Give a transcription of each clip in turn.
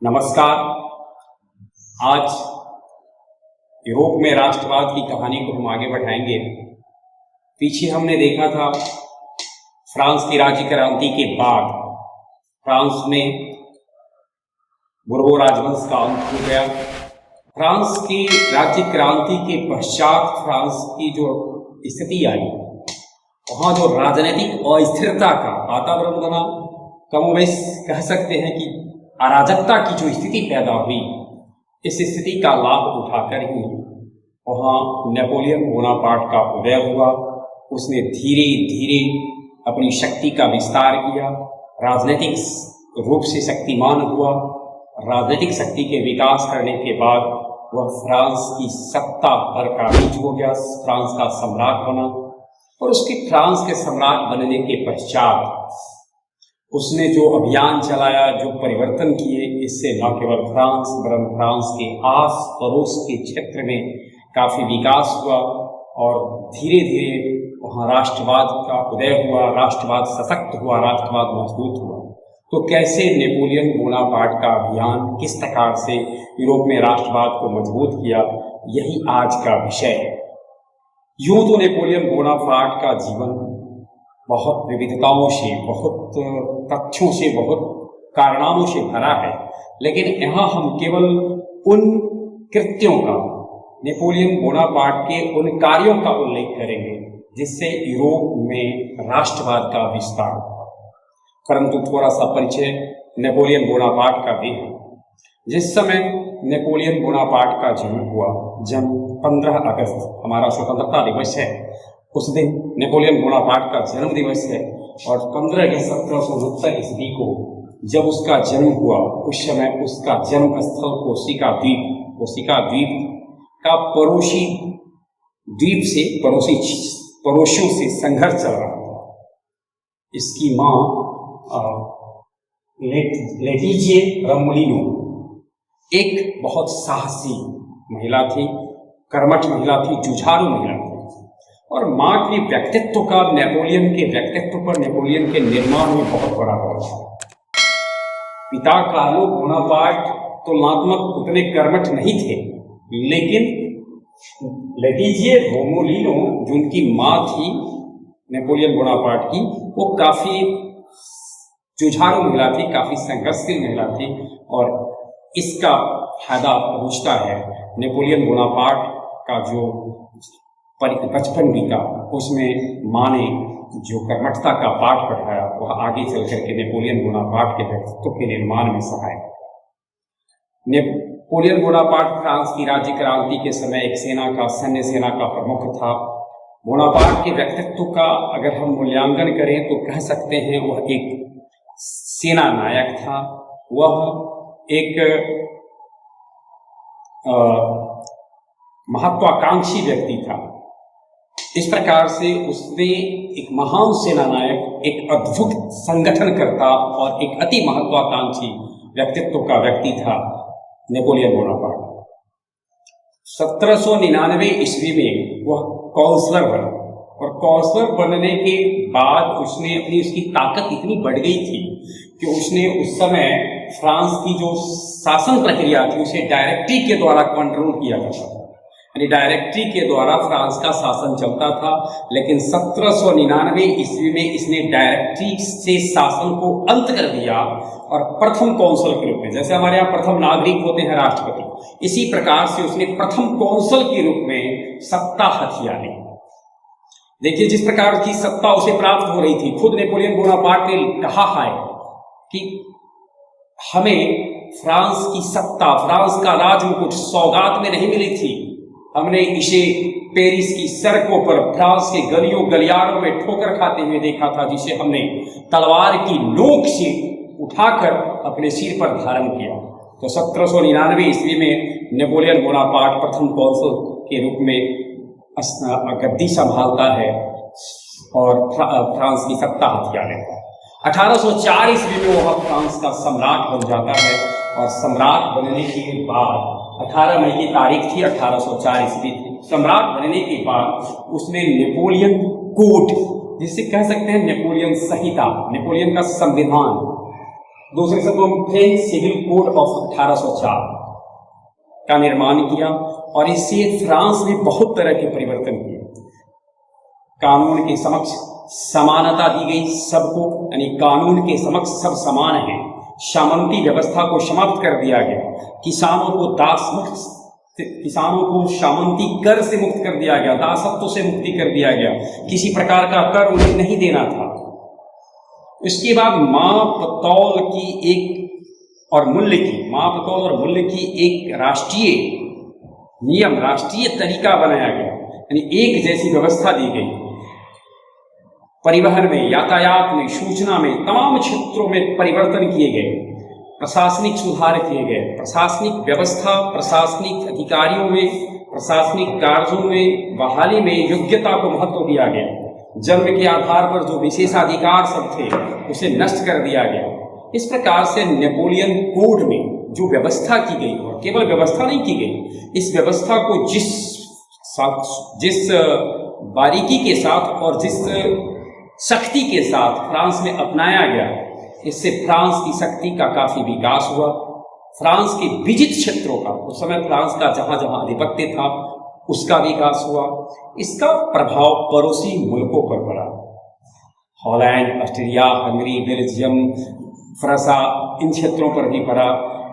नमस्कार। आज यूरोप में राष्ट्रवाद की कहानी को हम आगे बढ़ाएंगे। पीछे हमने देखा था फ्रांस की राज्य क्रांति के बाद फ्रांस में बुर्बो राजवंश का अंत हो गया। फ्रांस की राज्य क्रांति के पश्चात फ्रांस की जो स्थिति आई, वहाँ जो राजनीतिक अस्थिरता का वातावरण बना, कमोबेश कह सकते हैं कि अराजकता की जो स्थिति पैदा हुई, इस स्थिति का लाभ उठाकर ही वहाँ नेपोलियन बोनापार्ट का उदय हुआ। उसने धीरे धीरे अपनी शक्ति का विस्तार किया, राजनीतिक रूप से शक्तिमान हुआ। राजनीतिक शक्ति के विकास करने के बाद वह फ्रांस की सत्ता पर काबिज हो गया, फ्रांस का सम्राट बना। और उसके फ्रांस के सम्राट बनने के पश्चात उसने जो अभियान चलाया, जो परिवर्तन किए, इससे न केवल फ्रांस वरन फ्रांस के आस पड़ोस के क्षेत्र में काफ़ी विकास हुआ और धीरे धीरे वहाँ राष्ट्रवाद का उदय हुआ, राष्ट्रवाद सशक्त हुआ, राष्ट्रवाद मजबूत हुआ। तो कैसे नेपोलियन बोनापार्ट का अभियान किस प्रकार से यूरोप में राष्ट्रवाद को मजबूत किया, यही आज का विषय है। यूँ तो नेपोलियन बोनापार्ट का जीवन बहुत विविधताओं से, बहुत तथ्यों से, बहुत कारनामों से भरा है, लेकिन यहाँ हम केवल उन कृत्यों का, नेपोलियन बोनापार्ट के उन कार्यों का उल्लेख करेंगे जिससे यूरोप में राष्ट्रवाद का विस्तार हुआ। परंतु थोड़ा सा परिचय नेपोलियन बोनापार्ट का भी है। जिस समय नेपोलियन बोनापार्ट का जन्म हुआ, जन्म 15 अगस्त हमारा स्वतंत्रता दिवस है, उस दिन नेपोलियन बोनापार्ट का जन्म दिवस है। और 15 अगस्त 1769 ईस्वी को जब उसका जन्म हुआ, उस समय उसका जन्म स्थल कोर्सिका द्वीप का पड़ोसी द्वीप से पड़ोसियों से संघर्ष चल रहा था। इसकी माँ लेटिजिए रमोलिनो एक बहुत साहसी महिला थी, कर्मठ महिला थी, जुझारू महिला थी। और माँ के व्यक्तित्व का नेपोलियन के व्यक्तित्व पर, नेपोलियन के निर्माण में बहुत बड़ा रोल था। पिता कार्लो बोनापार्ट तुलनात्मक उतने कर्मठ नहीं थे, लेकिन लेटिजिए रोमोलिनो जो उनकी माँ थी नेपोलियन बोनापार्ट की, वो काफ़ी जुझारू महिला थी, काफ़ी संघर्षशील महिला थी। और इसका फायदा पहुँचता है नेपोलियन बोनापार्ट का जो बचपन बीता, उसमें माँ ने जो कर्मठता का पाठ पढ़ाया, वह आगे चल करके नेपोलियन बोनापार्ट के व्यक्तित्व के निर्माण में सहायक था। नेपोलियन बोनापार्ट फ्रांस की राज्य क्रांति के समय एक सैन्य सेना का प्रमुख था। बोनापार्ट के व्यक्तित्व का अगर हम मूल्यांकन करें तो कह सकते हैं वह एक सेना नायक था, वह एक महत्वाकांक्षी व्यक्ति था। इस प्रकार से उसने एक महान सेनानायक, एक अद्भुत संगठनकर्ता और एक अति महत्वाकांक्षी व्यक्तित्व का व्यक्ति था नेपोलियन बोनापार्ट। 1799 ईस्वी में वह काउंसलर बना और काउंसलर बनने के बाद उसकी ताकत इतनी बढ़ गई थी कि उसने उस समय फ्रांस की जो शासन प्रक्रिया थी उसे डायरेक्टरी के द्वारा कंट्रोल किया जाता था, यानी डायरेक्टरी के द्वारा फ्रांस का शासन चलता था। लेकिन 1799 ईस्वी में इसने डायरेक्टरी से शासन को अंत कर दिया और प्रथम कौंसल के रूप में, जैसे हमारे यहाँ प्रथम नागरिक होते हैं राष्ट्रपति, इसी प्रकार से उसने प्रथम कौंसल के रूप में सत्ता हथिया ली। देखिए जिस प्रकार की सत्ता उसे प्राप्त हो रही थी, खुद नेपोलियन बोनापार्ट ने कहा है कि हमें फ्रांस की सत्ता, फ्रांस का राजमुकुट सौगात में नहीं मिली थी, हमने इसे पेरिस की सड़कों पर, फ्रांस के गलियों गलियारों में ठोकर खाते हुए देखा था, जिसे हमने तलवार की नोक से उठाकर अपने सिर पर धारण किया। तो 1799 ईस्वी में नेपोलियन बोनापार्ट प्रथम कौंसल के रूप में गद्दी संभालता है और फ्रांस की सत्ता हथिया लेता है। 1804 ईस्वी में वह फ्रांस का सम्राट बन जाता है और सम्राट बनने के बाद 18 मई की तारीख थी, 1804 ईस्वी थी। सम्राट बनने के बाद उसने नेपोलियन कोड, जिसे कह सकते हैं नेपोलियन संहिता, नेपोलियन का संविधान, दूसरे शब्दों में फ्रेंच सिविल कोड ऑफ 1804 का निर्माण किया और इससे फ्रांस ने बहुत तरह के परिवर्तन किए। कानून के समक्ष समानता दी गई सबको, यानी कानून के समक्ष सब समान हैं। सामंती व्यवस्था को समाप्त कर दिया गया। किसानों को सामंती कर से मुक्त कर दिया गया, दासत्व से मुक्ति कर दिया गया। किसी प्रकार का कर उन्हें नहीं देना था। इसके बाद माप तौल और मूल्य की एक राष्ट्रीय नियम, राष्ट्रीय तरीका बनाया गया, यानी एक जैसी व्यवस्था दी गई। परिवहन में, यातायात में, सूचना में, तमाम क्षेत्रों में परिवर्तन किए गए। प्रशासनिक सुधार किए गए। प्रशासनिक व्यवस्था, प्रशासनिक अधिकारियों में, प्रशासनिक कार्यों में बहाली में योग्यता को महत्व दिया गया। जन्म के आधार पर जो विशेषाधिकार सब थे उसे नष्ट कर दिया गया। इस प्रकार से नेपोलियन कोड में जो व्यवस्था की गई, और केवल व्यवस्था नहीं की गई, इस व्यवस्था को जिस बारीकी के साथ और जिस शक्ति के साथ फ्रांस में अपनाया गया, इससे फ्रांस की शक्ति का काफी विकास हुआ। फ्रांस के विजित क्षेत्रों का, उस समय फ्रांस का जहां जहां आधिपत्य था उसका विकास हुआ। इसका प्रभाव पड़ोसी मुल्कों पर पड़ा। हॉलैंड, ऑस्ट्रिया, हंगरी, बेल्जियम, फ्रांसा, इन क्षेत्रों पर भी पड़ा।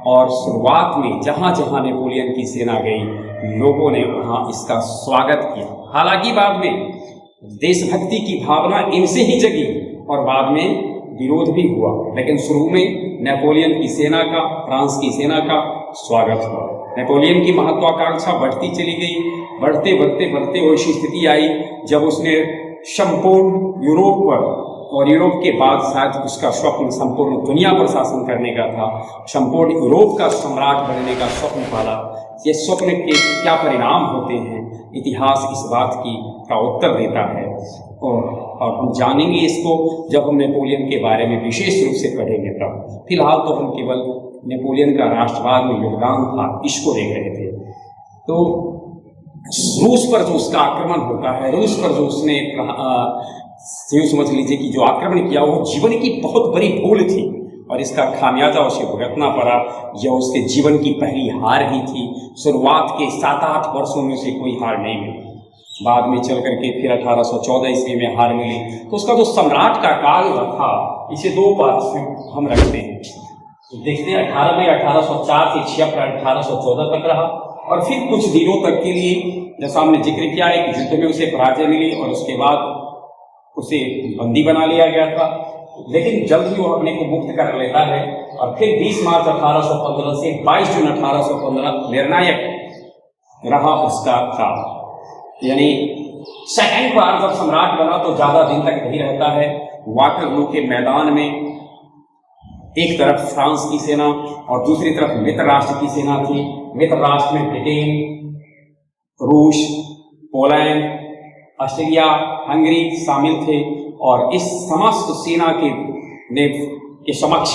और शुरुआत में जहां जहां नेपोलियन की सेना गई, लोगों ने वहां इसका स्वागत किया। हालांकि बाद में देशभक्ति की भावना इनसे ही जगी और बाद में विरोध भी हुआ, लेकिन शुरू में नेपोलियन की सेना का, फ्रांस की सेना का स्वागत हुआ। नेपोलियन की महत्वाकांक्षा बढ़ती चली गई। बढ़ते वैसी स्थिति आई जब उसने संपूर्ण यूरोप पर, और यूरोप के बाद शायद उसका स्वप्न संपूर्ण दुनिया पर शासन करने का था, संपूर्ण यूरोप का सम्राट बनने का स्वप्न पाला। ये स्वप्न के क्या परिणाम होते हैं, इतिहास इस बात का उत्तर देता है, और हम जानेंगे इसको जब हम नेपोलियन के बारे में विशेष रूप से पढ़ेंगे। तब फिलहाल तो हम केवल नेपोलियन का राष्ट्रवाद में योगदान था इसको देख रहे थे। तो रूस पर जो उसका आक्रमण होता है, रूस पर जो उसने यूँ समझ लीजिए कि जो आक्रमण किया वो जीवन की बहुत बड़ी भूल थी, और इसका खामियाजा उसे भुगतना पड़ा। यह उसके जीवन की पहली हार ही थी। शुरुआत के 7-8 वर्षों में उसे कोई हार नहीं मिली। बाद में चल करके फिर 1814 ईस्वी में हार मिली। तो उसका जो सम्राट का काल था, इसे दो पार्ट में हम रखते हैं। देखते हैं 18 मई 1804 से 6 अप्रैल 1814 तक रहा, और फिर कुछ दिनों तक के लिए जैसा हमने जिक्र किया है कि युद्ध में उसे पराजय मिली और उसके बाद उसे बंदी बना लिया गया था। लेकिन जल्द ही वो अपने को मुक्त कर लेता है, और फिर 20 मार्च 1815 से 22 जून 1815 निर्णायक रहा उसका काल। यानी सेकंड बार जब सम्राट बना तो ज्यादा दिन तक नहीं रहता है। वाटरलू के मैदान में एक तरफ फ्रांस की सेना और दूसरी तरफ मित्र राष्ट्र की सेना थी। मित्र राष्ट्र में ब्रिटेन, रूस, पोलैंड, ऑस्ट्रिया, हंगरी शामिल थे, और इस समस्त सेना के समक्ष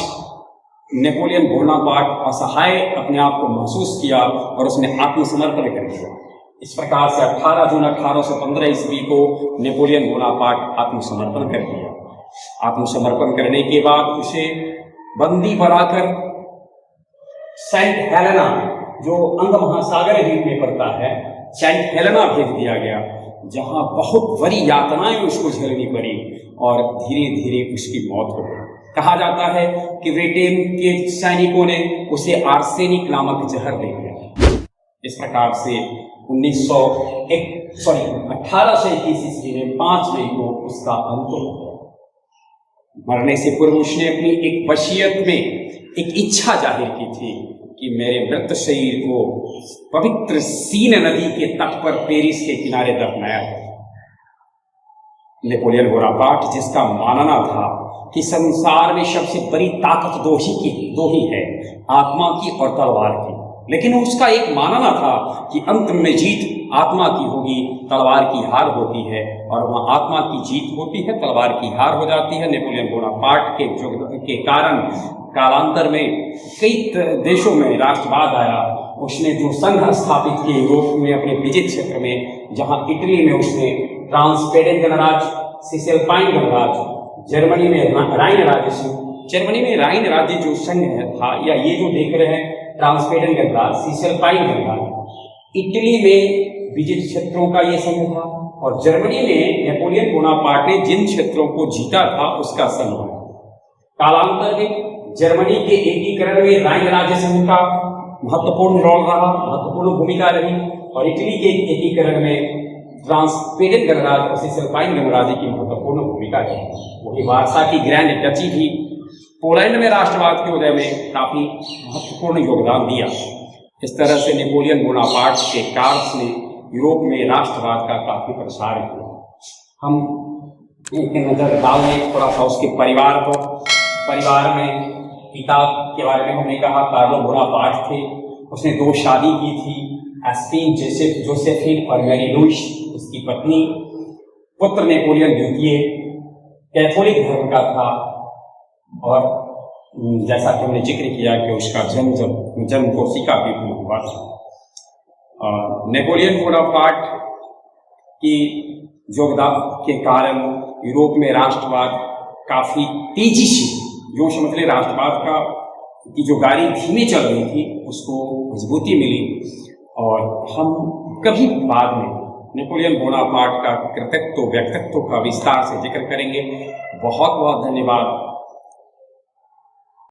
नेपोलियन बोनापार्ट असहाय अपने आप को महसूस किया और उसने आत्मसमर्पण कर दिया। इस प्रकार से 18 जून 1815 ईस्वी को नेपोलियन बोनापार्ट आत्मसमर्पण कर दिया। आत्मसमर्पण करने के बाद उसे बंदी बनाकर सेंट हेलेना, जो अंग महासागर द्वीप में पड़ता है, सेंट हेलेना भेज दिया गया, जहां बहुत बड़ी यातनाएं उसको झेलनी पड़ी और धीरे धीरे उसकी मौत हो गई। कहा जाता है कि ब्रिटेन के सैनिकों ने उसे आर्सेनिक नामक जहर दे दिया। इस प्रकार से 1821 ईस्वी में 5 मई को उसका अंत हो गया। मरने से पूर्व उसने अपनी एक वसीयत में एक इच्छा जाहिर की थी कि मेरे मृत शरीर को पवित्र सीन नदी के तट पर पेरिस के किनारे दफनाया है। नेपोलियन बोनापार्ट, जिसका मानना था कि संसार में सबसे बड़ी ताकत दो ही है, आत्मा की और तलवार की, लेकिन उसका एक मानना था कि अंत में जीत आत्मा की होगी, तलवार की हार होती है, और वहाँ आत्मा की जीत होती है, तलवार की हार हो जाती है। नेपोलियन बोनापार्ट के कारण कालांतर में कई देशों में राष्ट्रवाद आया। उसने जो संघ स्थापित किए यूरोप में अपने विजित क्षेत्र में, जहाँ इटली में उसने ट्रांसपेडेंट गणराज्य, सिसेल्पाइन गणराज्य, जर्मनी में राइन राज्य जर्मनी में राइन राज्य जो संघ था, या ये जो देख रहे हैं ट्रांसपेडन गणराज्य, सिसलपाइन गणराज्य, इटली में विजित क्षेत्रों का ये संघ था, और जर्मनी में नेपोलियन बोनापार्ट ने जिन क्षेत्रों को जीता था उसका संघ है। कालांतर में जर्मनी के एकीकरण में राइन राज्य संघ का महत्वपूर्ण रोल रहा, महत्वपूर्ण भूमिका रही, और इटली के एकीकरण में ट्रांसपेडन गणराज्य और सिसलपाइन गणराज्य की महत्वपूर्ण भूमिका है। वही वारसा की ग्रैंड डची भी पोलैंड में राष्ट्रवाद के उदय में काफी महत्वपूर्ण योगदान दिया। इस तरह से नेपोलियन बोनापार्ट के कार्य ने यूरोप में राष्ट्रवाद का काफी प्रसार किया। हम एक नजर डाल लें थोड़ा सा उसके परिवार पर। परिवार में पिता के बारे में हमने कहा, कार्लो बोनापार्ट थे। उसने 2 शादी की थी, एस्टीन जोसेफिन और मैरी लुइस उसकी पत्नी। पुत्र नेपोलियन द्वितीय कैथोलिक धर्म का था, और जैसा कि हमने जिक्र किया कि उसका जन्म कोर्सिका द्वीप में हुआ था। नेपोलियन बोनापार्ट की योगदान के कारण यूरोप में राष्ट्रवाद काफी तेजी से, जो समझ ले राष्ट्रवाद का की जो गाड़ी धीमे चल रही थी उसको मजबूती मिली। और हम कभी बाद में नेपोलियन बोनापार्ट का कृतित्व व्यक्तित्व का विस्तार से जिक्र करेंगे। बहुत बहुत धन्यवाद।